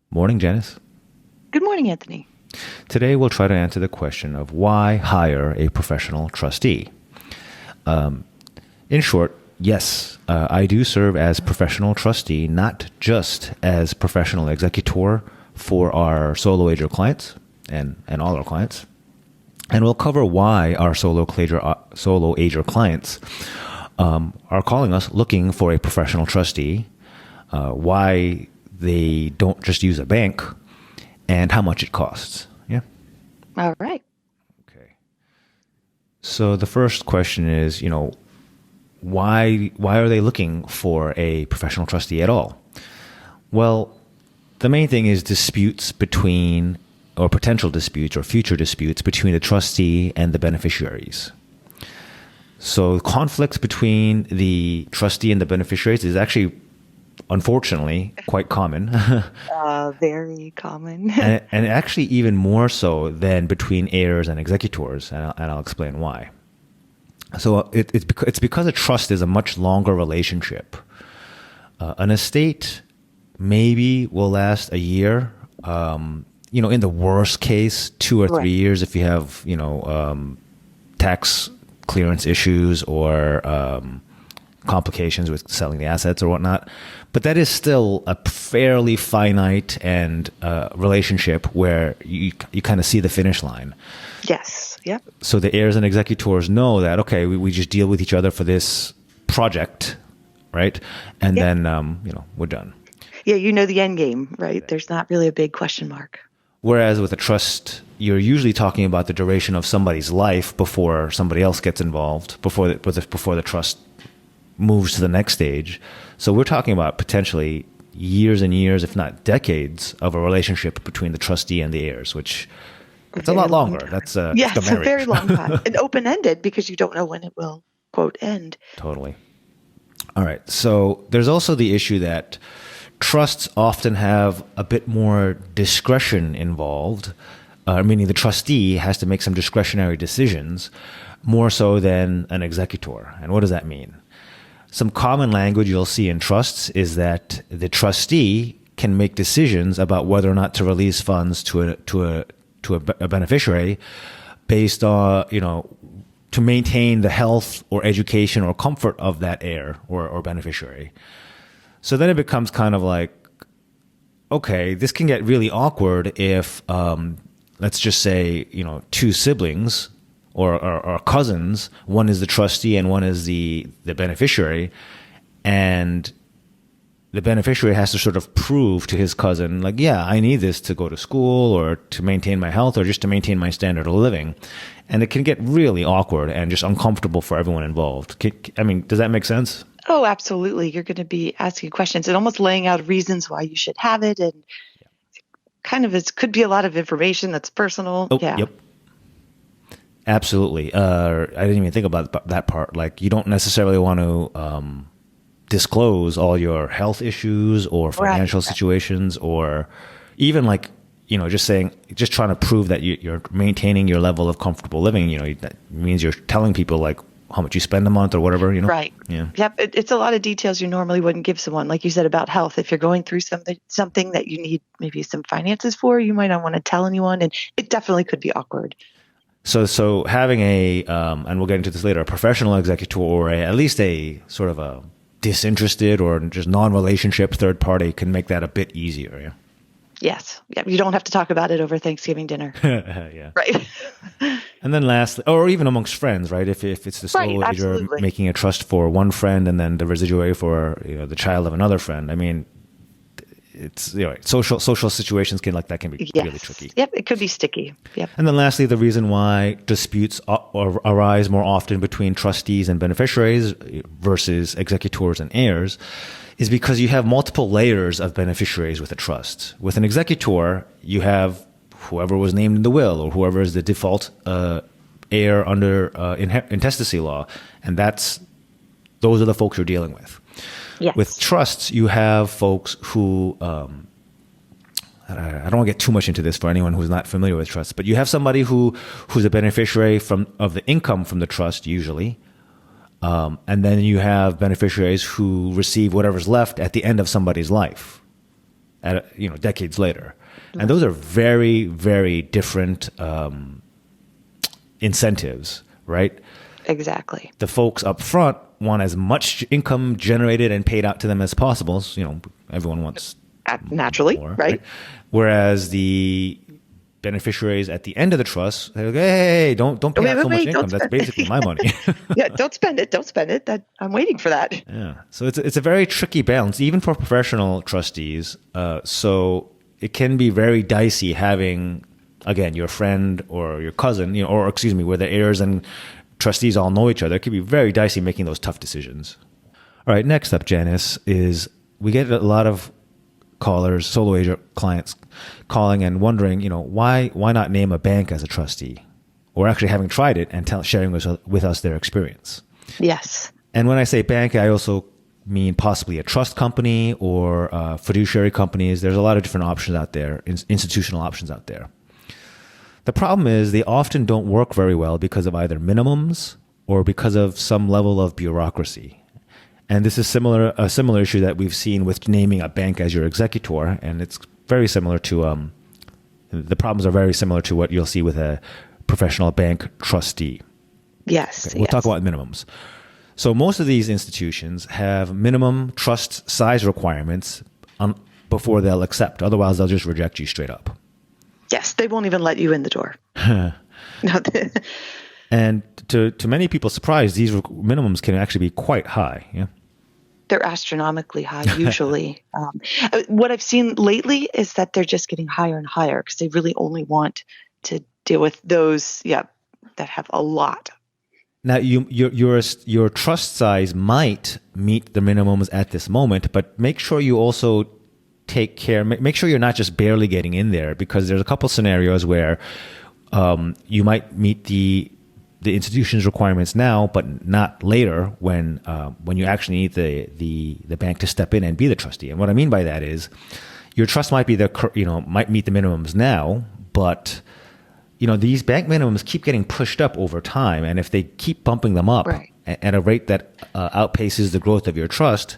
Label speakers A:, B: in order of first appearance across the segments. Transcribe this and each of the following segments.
A: Morning, Janice.
B: Good morning, Anthony.
A: Today we'll try to answer the question of why hire a professional trustee. In short, yes, I do serve as professional trustee, not just as professional executor for our Solo Ager clients and all our clients. And we'll cover why our Solo Ager clients are calling us looking for a professional trustee, why they don't just use a bank, and how much it costs. Yeah.
B: All right.
A: Okay. So the first question is, why are they looking for a professional trustee at all? Well, the main thing is disputes between, or potential disputes or future disputes between the trustee and the beneficiaries. So conflicts between the trustee and the beneficiaries is actually, unfortunately, quite common.
B: Very common.
A: and actually even more so than between heirs and executors, and I'll explain why. So it's because a trust is a much longer relationship. An estate maybe will last a year, in the worst case, 2 or 3
B: Right.
A: years if you have, tax clearance issues or complications with selling the assets or whatnot. But that is still a fairly finite and relationship where you kind of see the finish line.
B: Yes. Yep.
A: So the heirs and executors know that, okay, we just deal with each other for this project, right? And
B: Yep.
A: then, we're done.
B: Yeah, you know the end game, right? There's not really a big question mark.
A: Whereas with a trust, you're usually talking about the duration of somebody's life before somebody else gets involved, before the trust moves to the next stage. So we're talking about potentially years and years, if not decades, of a relationship between the trustee and the heirs, which it's a
B: Very
A: lot
B: long
A: longer.
B: time.
A: That's
B: Yes,
A: the
B: a very
A: marriage.
B: long time. And open-ended because you don't know when it will, quote, end.
A: Totally. All right. So there's also the issue that trusts often have a bit more discretion involved, meaning the trustee has to make some discretionary decisions more so than an executor. And what does that mean? Some common language you'll see in trusts is that the trustee can make decisions about whether or not to release funds to a beneficiary based on, to maintain the health or education or comfort of that heir or beneficiary. So then it becomes kind of like, okay, this can get really awkward if, let's just say, two siblings or cousins, one is the trustee and one is the beneficiary, and the beneficiary has to sort of prove to his cousin, like, yeah, I need this to go to school or to maintain my health or just to maintain my standard of living. And it can get really awkward and just uncomfortable for everyone involved. I mean, does that make sense?
B: Oh, absolutely. You're going to be asking questions and almost laying out reasons why you should have it. And kind of it could be a lot of information that's personal.
A: Oh,
B: Yeah.
A: yep. Absolutely. I didn't even think about that part. Like, you don't necessarily want to disclose all your health issues or financial
B: Right.
A: situations, or even like, just trying to prove that you're maintaining your level of comfortable living. That means you're telling people like how much you spend a month or whatever,
B: Right.
A: Yeah.
B: Yep. It's a lot of details you normally wouldn't give someone. Like you said about health, if you're going through something that you need maybe some finances for, you might not want to tell anyone, and it definitely could be awkward.
A: So having and we'll get into this later, a professional executor or at least a sort of a disinterested or just non-relationship third party can make that a bit easier.
B: Yes. Yep. You don't have to talk about it over Thanksgiving dinner.
A: Yeah. Yeah.
B: Right.
A: And then lastly, or even amongst friends, right? If it's the
B: Right.
A: sole ager
B: Absolutely.
A: making a trust for one friend and then the residuary for the child of another friend. I mean, it's social situations can be
B: Yes.
A: really tricky.
B: Yep. It could be sticky. Yep.
A: And then lastly, the reason why disputes arise more often between trustees and beneficiaries versus executors and heirs is because you have multiple layers of beneficiaries with a trust. With an executor, you have whoever was named in the will or whoever is the default heir under intestacy law. And those are the folks you're dealing with.
B: Yes.
A: With trusts, you have folks who, I don't want to get too much into this for anyone who's not familiar with trusts, but you have somebody who's a beneficiary of the income from the trust usually, and then you have beneficiaries who receive whatever's left at the end of somebody's life. decades later. And those are very, very different incentives, right?
B: Exactly.
A: The folks up front want as much income generated and paid out to them as possible. So, everyone wants
B: naturally,
A: more,
B: right?
A: Whereas the beneficiaries at the end of the trust, they're like, hey, don't pay out so much income. That's basically my money.
B: Yeah, don't spend it. Don't spend it. I'm waiting for that.
A: Yeah. So it's a very tricky balance, even for professional trustees. So it can be very dicey having, again, your friend or your cousin, where the heirs and trustees all know each other. It can be very dicey making those tough decisions. All right. Next up, Janice, is we get a lot of callers, Solo Ager clients calling and wondering, why not name a bank as a trustee, or actually having tried it and sharing with us their experience.
B: Yes.
A: And when I say bank, I also mean possibly a trust company or fiduciary companies. There's a lot of different options out there, institutional options out there. The problem is they often don't work very well because of either minimums or because of some level of bureaucracy. And this is a similar issue that we've seen with naming a bank as your executor, and it's very similar to the problems are very similar to what you'll see with a professional bank trustee.
B: Yes.
A: Okay, we'll talk about minimums. So most of these institutions have minimum trust size requirements before they'll accept. Otherwise, they'll just reject you straight up.
B: Yes, they won't even let you in the door.
A: And to many people's surprise, these minimums can actually be quite high. Yeah.
B: They're astronomically high, usually. What I've seen lately is that they're just getting higher and higher because they really only want to deal with those, that have a lot.
A: Now, your trust size might meet the minimums at this moment, but make sure you also take care. Make sure you're not just barely getting in there, because there's a couple scenarios where you might meet the institution's requirements now, but not later when you actually need the bank to step in and be the trustee. And what I mean by that is your trust might meet the minimums now, but these bank minimums keep getting pushed up over time, and if they keep bumping them up at a rate that outpaces the growth of your trust,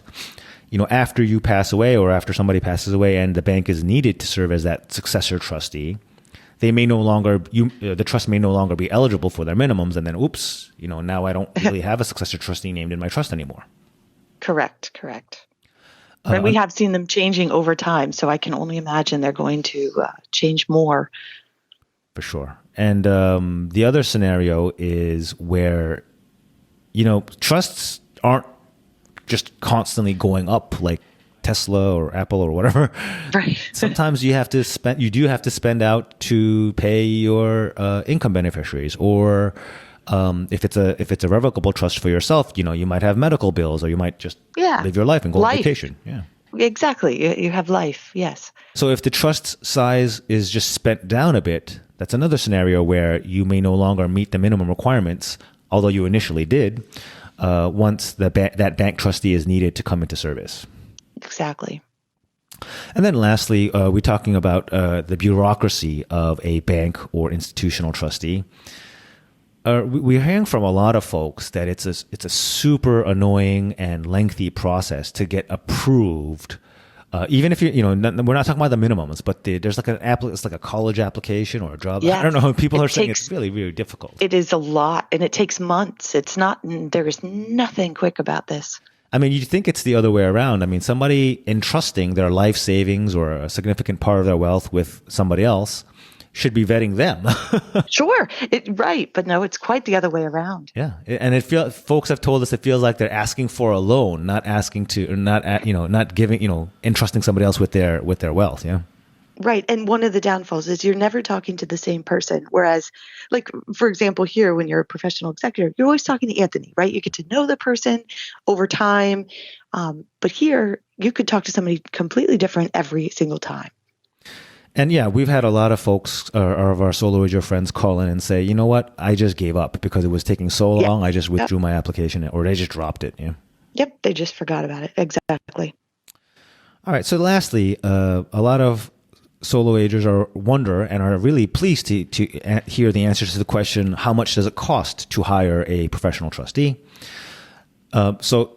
A: after you pass away or after somebody passes away and the bank is needed to serve as that successor trustee, they may no longer, the trust may no longer be eligible for their minimums, and then oops, now I don't really have a successor trustee named in my trust anymore.
B: Correct. And we have seen them changing over time, so I can only imagine they're going to change more.
A: For sure. And the other scenario is where, trusts aren't just constantly going up like Tesla or Apple or whatever.
B: Right.
A: Sometimes you do have to spend out to pay your income beneficiaries, or if it's a revocable trust for yourself, you might have medical bills, or you might just live your life and go on vacation. Yeah.
B: Exactly. You have life. Yes.
A: So if the trust size is just spent down a bit, that's another scenario where you may no longer meet the minimum requirements, although you initially did, once that bank trustee is needed to come into service.
B: Exactly.
A: And then lastly, we're talking about the bureaucracy of a bank or institutional trustee. We're hearing from a lot of folks that it's a super annoying and lengthy process to get approved. Even if we're not talking about the minimums, but there's like it's like a college application or a job.
B: Yes.
A: I don't know. People are saying it's really, really difficult.
B: It is a lot, and it takes months. There is nothing quick about this.
A: I mean, you'd think it's the other way around. I mean, somebody entrusting their life savings or a significant part of their wealth with somebody else should be vetting them.
B: Sure. Right. But no, it's quite the other way around.
A: Yeah. And folks have told us it feels like they're asking for a loan, not giving, entrusting somebody else with their wealth. Yeah.
B: Right. And one of the downfalls is you're never talking to the same person. Whereas, like, for example, here, when you're a professional executor, you're always talking to Anthony, right? You get to know the person over time. But here, you could talk to somebody completely different every single time.
A: And yeah, we've had a lot of folks, of our Solo Ager friends, call in and say, you know what, I just gave up because it was taking so long. I just withdrew my application, or they just dropped it. Yeah.
B: Yep. They just forgot about it. Exactly.
A: All right. So lastly, a lot of Solo Agers wonder and are really pleased to hear the answers to the question, how much does it cost to hire a professional trustee? So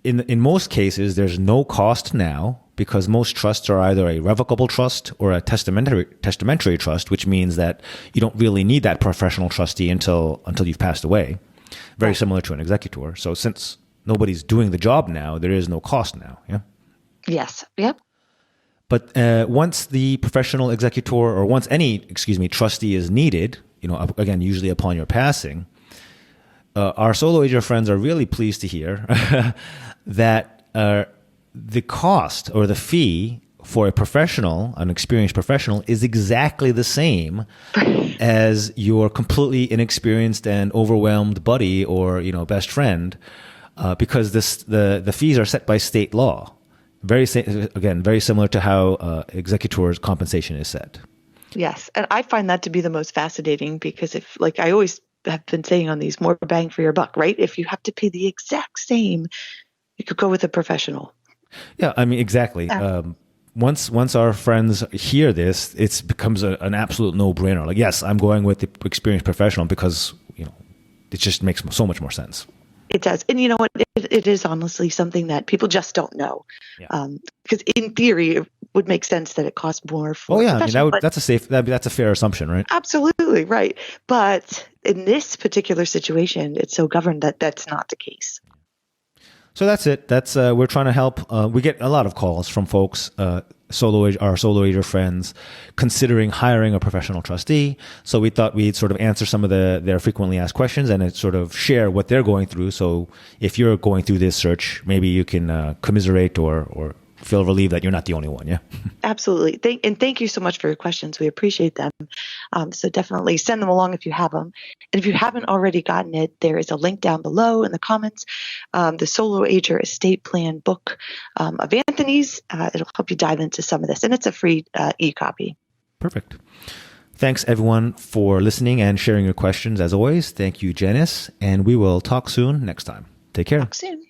A: in most cases, there's no cost now because most trusts are either a revocable trust or a testamentary trust, which means that you don't really need that professional trustee until you've passed away. Very similar to an executor. So since nobody's doing the job now, there is no cost now. Yeah.
B: Yes. Yep.
A: But once the professional executor or once any, trustee is needed, again, usually upon your passing, our Solo Ager friends are really pleased to hear that the cost or the fee for an experienced professional, is exactly the same as your completely inexperienced and overwhelmed buddy or best friend, because the fees are set by state law. Very similar to how executors' compensation is set.
B: Yes, and I find that to be the most fascinating because if, like I always have been saying on these, more bang for your buck, right? If you have to pay the exact same, you could go with a professional.
A: Yeah, I mean, exactly. Once our friends hear this, it becomes an absolute no-brainer. Like, yes, I'm going with the experienced professional because it just makes so much more sense.
B: It does. And you know what? It is honestly something that people just don't know.
A: Yeah.
B: Because in theory, it would make sense that it costs more for
A: that's a fair assumption, right?
B: Absolutely, right. But in this particular situation, it's so governed that that's not the case.
A: So that's it. We're trying to help. We get a lot of calls from folks, our Solo Ager friends, considering hiring a professional trustee. So we thought we'd sort of answer some of their frequently asked questions and sort of share what they're going through. So if you're going through this search, maybe you can commiserate or feel relieved that you're not the only one. Yeah.
B: Absolutely. Thank you so much for your questions. We appreciate them. So definitely send them along if you have them. And if you haven't already gotten it, there is a link down below in the comments. The Solo Ager Estate Plan book of Anthony's. It'll help you dive into some of this. And it's a free e-copy.
A: Perfect. Thanks, everyone, for listening and sharing your questions. As always, thank you, Janice. And we will talk soon next time. Take care.
B: Talk soon.